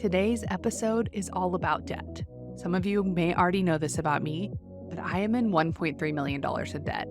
Today's episode is all about debt. Some of you may already know this about me, but I am in $1.3 million in debt.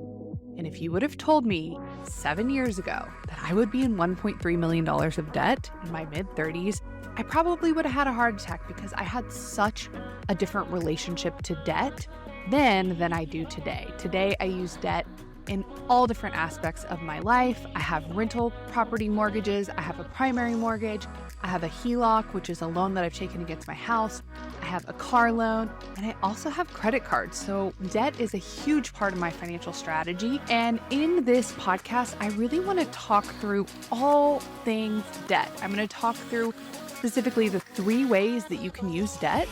And if you would have told me 7 years ago that I would be in $1.3 million of debt in my mid-30s, I probably would have had a heart attack because I had such a different relationship to debt then than I do today. Today, I use debt in all different aspects of my life. I have rental property mortgages. I have a primary mortgage. I have a HELOC, which is a loan that I've taken against my house. I have a car loan, and I also have credit cards. So debt is a huge part of my financial strategy. And in this podcast, I really want to talk through all things debt. I'm going to talk through specifically the 3 ways that you can use debt.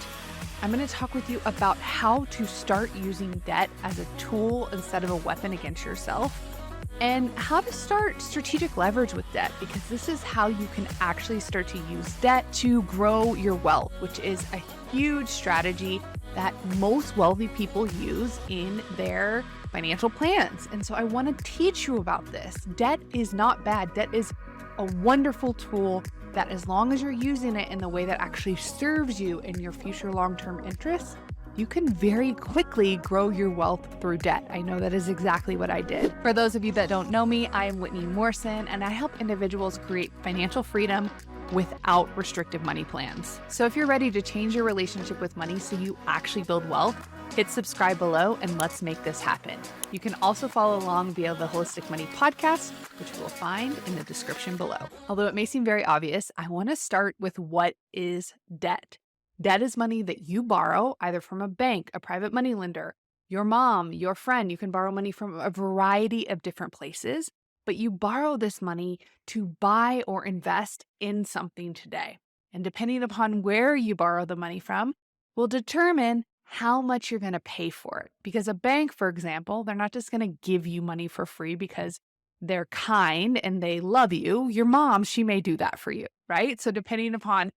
I'm going to talk with you about how to start using debt as a tool instead of a weapon against yourself, and how to start strategic leverage with debt, because this is how you can actually start to use debt to grow your wealth, which is a huge strategy that most wealthy people use in their financial plans. And so I want to teach you about this. Debt is not bad. Debt is a wonderful tool that, as long as you're using it in the way that actually serves you and your future long-term interests, you can very quickly grow your wealth through debt. I know that is exactly what I did. For those of you that don't know me, I am Whitney Morrison, and I help individuals create financial freedom without restrictive money plans. So if you're ready to change your relationship with money so you actually build wealth, hit subscribe below and let's make this happen. You can also follow along via the Holistic Money Podcast, which you will find in the description below. Although it may seem very obvious, I want to start with what is debt. Debt is money that you borrow either from a bank, a private money lender, your mom, your friend. You can borrow money from a variety of different places, but you borrow this money to buy or invest in something today. And depending upon where you borrow the money from will determine how much you're going to pay for it. Because a bank, for example, they're not just going to give you money for free because they're kind and they love you. Your mom, she may do that for you, right? So depending upon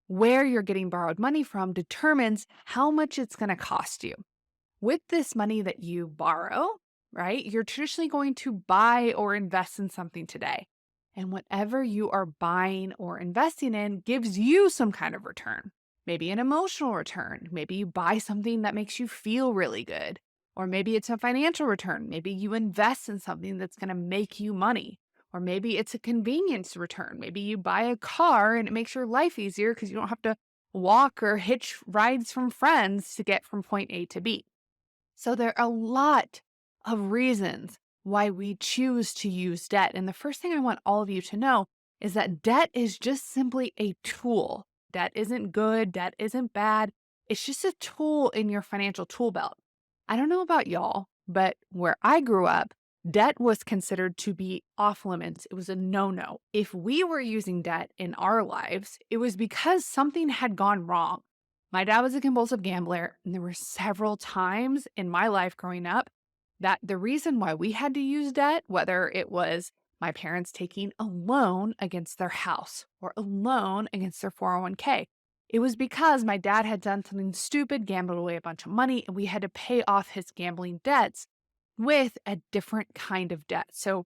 where you're getting borrowed money from determines how much it's going to cost you. With this money that you borrow, right, you're traditionally going to buy or invest in something today. And whatever you are buying or investing in gives you some kind of return. Maybe an emotional return. Maybe you buy something that makes you feel really good. Or maybe it's a financial return. Maybe you invest in something that's going to make you money. Or maybe it's a convenience return. Maybe you buy a car and it makes your life easier because you don't have to walk or hitch rides from friends to get from point A to B. So there are a lot of reasons why we choose to use debt. And the first thing I want all of you to know is that debt is just simply a tool. Debt isn't good. Debt isn't bad. It's just a tool in your financial tool belt. I don't know about y'all, but where I grew up, debt was considered to be off limits. It was a no-no. If we were using debt in our lives, it was because something had gone wrong. My dad was a compulsive gambler, and there were several times in my life growing up that the reason why we had to use debt, whether it was my parents taking a loan against their house or a loan against their 401k, it was because my dad had done something stupid, gambled away a bunch of money, and we had to pay off his gambling debts with a different kind of debt. So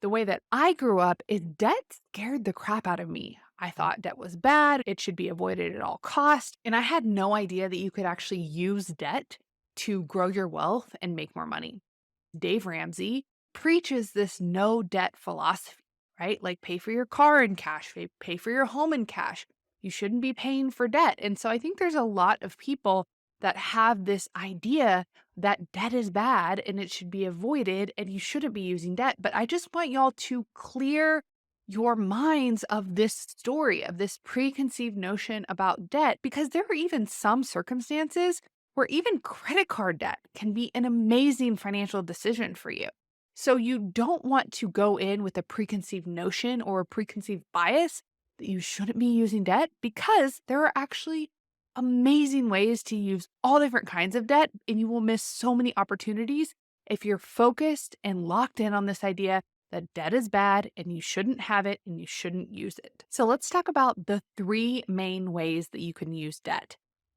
the way that I grew up is debt scared the crap out of me. I thought debt was bad. It should be avoided at all costs. And I had no idea that you could actually use debt to grow your wealth and make more money. Dave Ramsey preaches this no debt philosophy, right? Like pay for your car in cash, pay for your home in cash. You shouldn't be paying for debt. And so I think there's a lot of people that have this idea that debt is bad and it should be avoided and you shouldn't be using debt. But I just want y'all to clear your minds of this story, of this preconceived notion about debt, because there are even some circumstances where even credit card debt can be an amazing financial decision for you. So you don't want to go in with a preconceived notion or a preconceived bias that you shouldn't be using debt, because there are actually amazing ways to use all different kinds of debt, and you will miss so many opportunities if you're focused and locked in on this idea that debt is bad and you shouldn't have it and you shouldn't use it. So let's talk about the 3 main ways that you can use debt.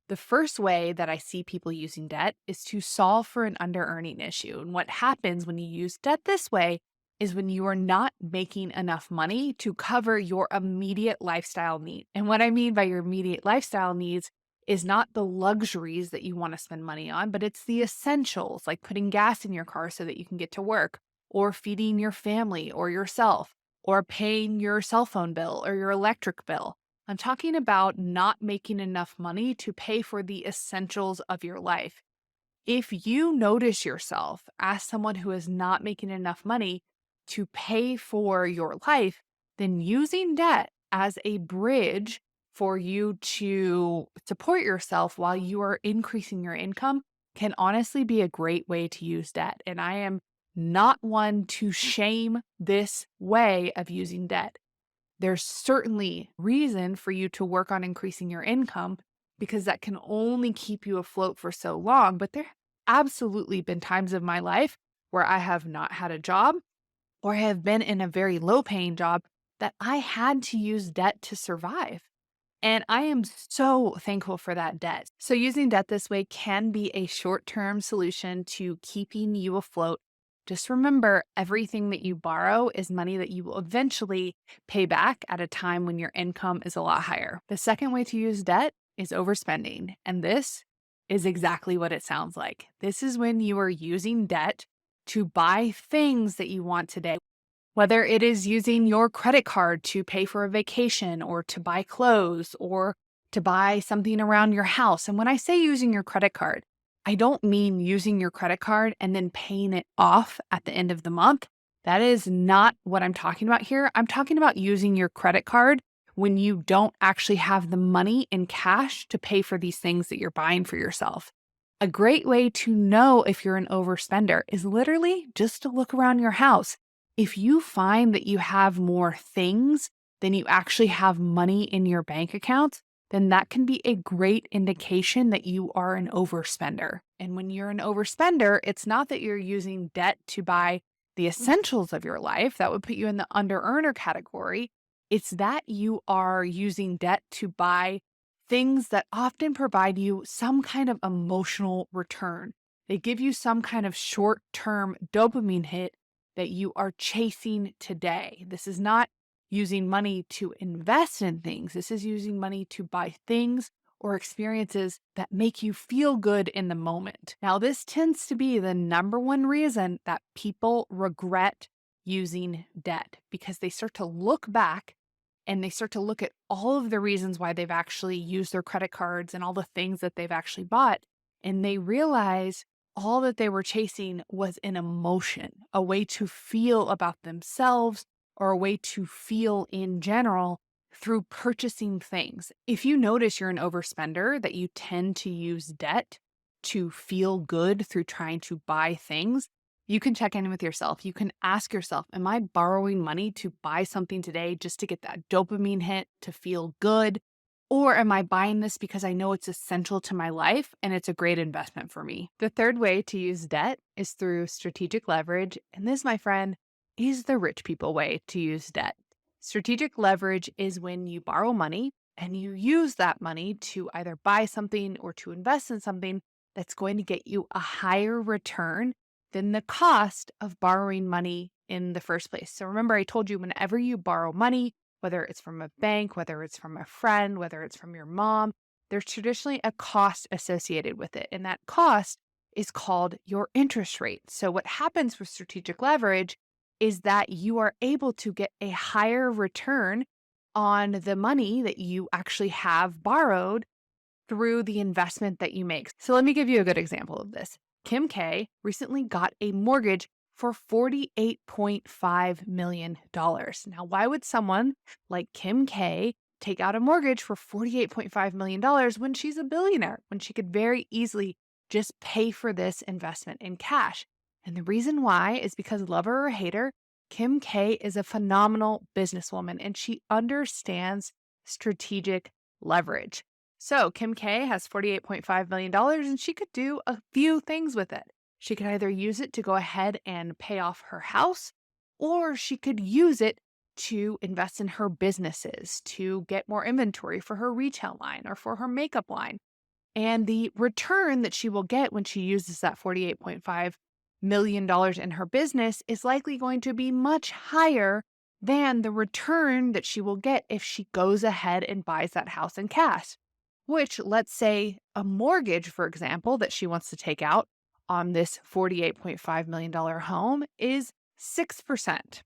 The first way that I see people using debt is to solve for an under-earning issue. And what happens when you use debt this way is when you are not making enough money to cover your immediate lifestyle need. And what I mean by your immediate lifestyle needs is not the luxuries that you want to spend money on, but it's the essentials like putting gas in your car so that you can get to work, or feeding your family or yourself, or paying your cell phone bill or your electric bill. I'm talking about not making enough money to pay for the essentials of your life. If you notice yourself as someone who is not making enough money to pay for your life, then using debt as a bridge for you to support yourself while you are increasing your income can honestly be a great way to use debt. And I am not one to shame this way of using debt. There's certainly reason for you to work on increasing your income because that can only keep you afloat for so long. But there have absolutely been times of my life where I have not had a job or have been in a very low paying job that I had to use debt to survive. And I am so thankful for that debt. So, using debt this way can be a short term solution to keeping you afloat. Just remember, everything that you borrow is money that you will eventually pay back at a time when your income is a lot higher. The second way to use debt is overspending. And this is exactly what it sounds like. This is when you are using debt to buy things that you want today. Whether it is using your credit card to pay for a vacation or to buy clothes or to buy something around your house. And when I say using your credit card, I don't mean using your credit card and then paying it off at the end of the month. That is not what I'm talking about here. I'm talking about using your credit card when you don't actually have the money in cash to pay for these things that you're buying for yourself. A great way to know if you're an overspender is literally just to look around your house. If you find that you have more things than you actually have money in your bank account, then that can be a great indication that you are an overspender. And when you're an overspender, it's not that you're using debt to buy the essentials of your life. That would put you in the under earner category. It's that you are using debt to buy things that often provide you some kind of emotional return. They give you some kind of short term dopamine hit that you are chasing today. This is not using money to invest in things. This is using money to buy things or experiences that make you feel good in the moment. Now, this tends to be the number one reason that people regret using debt because they start to look back and they start to look at all of the reasons why they've actually used their credit cards and all the things that they've actually bought. And they realize all that they were chasing was an emotion, a way to feel about themselves or a way to feel in general through purchasing things. If you notice you're an overspender, that you tend to use debt to feel good through trying to buy things, you can check in with yourself. You can ask yourself, am I borrowing money to buy something today just to get that dopamine hit, to feel good? Or am I buying this because I know it's essential to my life and it's a great investment for me? The third way to use debt is through strategic leverage. And this, my friend, is the rich people way to use debt. Strategic leverage is when you borrow money and you use that money to either buy something or to invest in something that's going to get you a higher return than the cost of borrowing money in the first place. So remember, I told you whenever you borrow money, whether it's from a bank, whether it's from a friend, whether it's from your mom, there's traditionally a cost associated with it. And that cost is called your interest rate. So what happens with strategic leverage is that you are able to get a higher return on the money that you actually have borrowed through the investment that you make. So let me give you a good example of this. Kim K recently got a mortgage for $48.5 million. Now, why would someone like Kim K take out a mortgage for $48.5 million when she's a billionaire, when she could very easily just pay for this investment in cash? And the reason why is because, love her or hate her, Kim K is a phenomenal businesswoman and she understands strategic leverage. So Kim K has $48.5 million and she could do a few things with it. She could either use it to go ahead and pay off her house, or she could use it to invest in her businesses, to get more inventory for her retail line or for her makeup line. And the return that she will get when she uses that $48.5 million in her business is likely going to be much higher than the return that she will get if she goes ahead and buys that house in cash. Which, let's say a mortgage, for example, that she wants to take out on this $48.5 million home is 6%.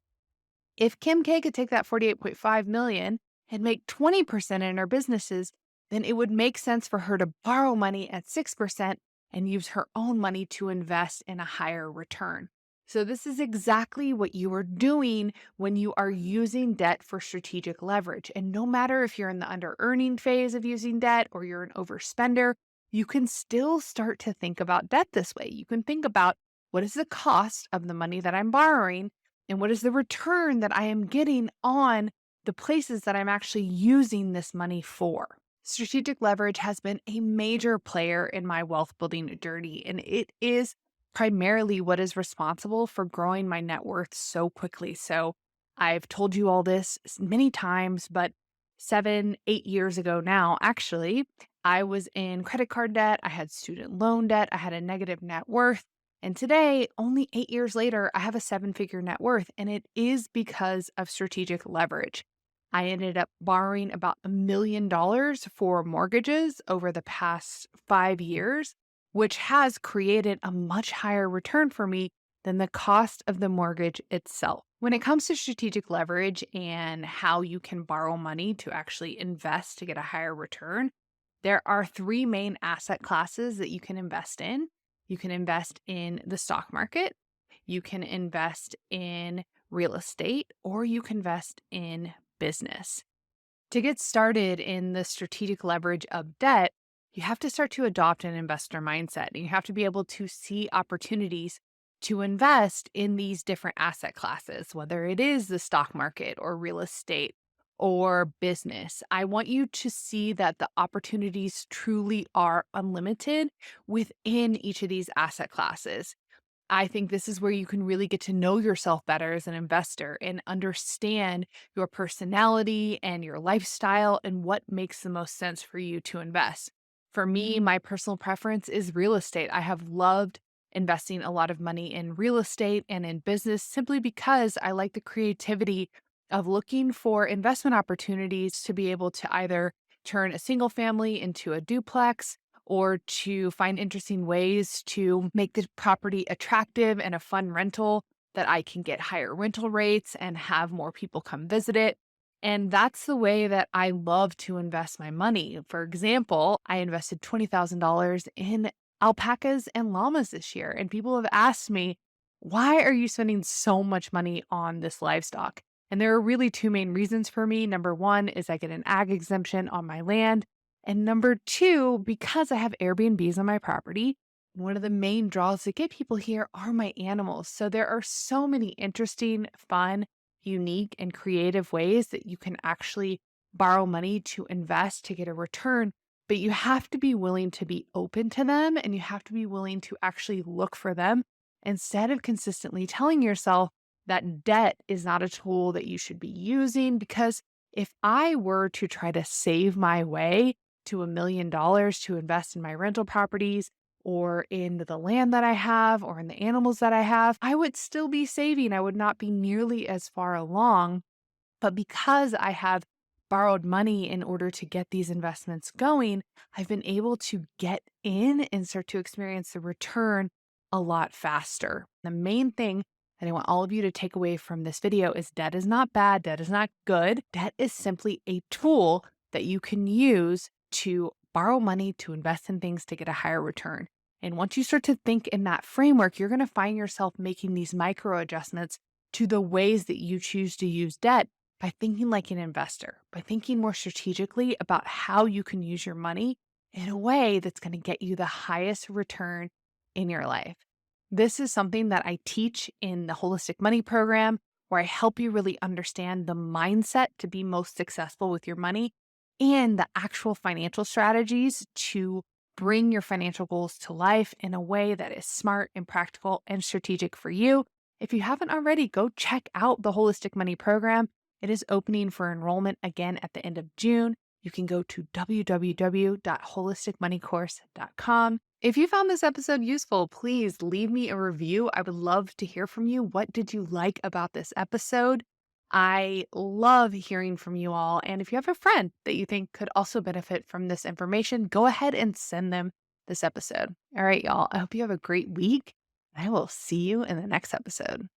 If Kim K could take that 48.5 million and make 20% in her businesses, then it would make sense for her to borrow money at 6% and use her own money to invest in a higher return. So this is exactly what you are doing when you are using debt for strategic leverage. And no matter if you're in the under earning phase of using debt or you're an overspender, you can still start to think about debt this way. You can think about, what is the cost of the money that I'm borrowing? And what is the return that I am getting on the places that I'm actually using this money for? Strategic leverage has been a major player in my wealth building journey, and it is primarily what is responsible for growing my net worth so quickly. So I've told you all this many times, but 7, 8 years ago now, actually, I was in credit card debt. I had student loan debt. I had a negative net worth. And today, only 8 years later, I have a 7-figure net worth, and it is because of strategic leverage. I ended up borrowing about $1 million for mortgages over the past 5 years, which has created a much higher return for me than the cost of the mortgage itself. When it comes to strategic leverage and how you can borrow money to actually invest to get a higher return, there are 3 main asset classes that you can invest in. You can invest in the stock market, you can invest in real estate, or you can invest in business. To get started in the strategic leverage of debt, you have to start to adopt an investor mindset, and you have to be able to see opportunities to invest in these different asset classes, whether it is the stock market or real estate or business. I want you to see that the opportunities truly are unlimited within each of these asset classes. I think this is where you can really get to know yourself better as an investor and understand your personality and your lifestyle and what makes the most sense for you to invest. For me, my personal preference is real estate. I have loved investing a lot of money in real estate and in business simply because I like the creativity of looking for investment opportunities to be able to either turn a single family into a duplex or to find interesting ways to make the property attractive and a fun rental that I can get higher rental rates and have more people come visit it. And that's the way that I love to invest my money. For example, I invested $20,000 in alpacas and llamas this year. And people have asked me, why are you spending so much money on this livestock? And there are really 2 main reasons for me. Number 1 is I get an ag exemption on my land. And number 2, because I have Airbnbs on my property, one of the main draws to get people here are my animals. So there are so many interesting, fun, unique, and creative ways that you can actually borrow money to invest to get a return. But you have to be willing to be open to them, and you have to be willing to actually look for them instead of consistently telling yourself that debt is not a tool that you should be using. Because if I were to try to save my way to $1 million to invest in my rental properties or in the land that I have or in the animals that I have, I would still be saving. I would not be nearly as far along. But because I have borrowed money in order to get these investments going, I've been able to get in and start to experience the return a lot faster. The main thing that I want all of you to take away from this video is debt is not bad. Debt is not good. Debt is simply a tool that you can use to borrow money to invest in things to get a higher return. And once you start to think in that framework, you're going to find yourself making these micro adjustments to the ways that you choose to use debt by thinking like an investor, by thinking more strategically about how you can use your money in a way that's going to get you the highest return in your life. This is something that I teach in the Holistic Money Program, where I help you really understand the mindset to be most successful with your money and the actual financial strategies to bring your financial goals to life in a way that is smart and practical and strategic for you. If you haven't already, go check out the Holistic Money Program. It is opening for enrollment again at the end of June. You can go to www.holisticmoneycourse.com If you found this episode useful, please leave me a review. I would love to hear from you. What did you like about this episode? I love hearing from you all. And if you have a friend that you think could also benefit from this information, go ahead and send them this episode. All right, y'all. I hope you have a great week. I will see you in the next episode.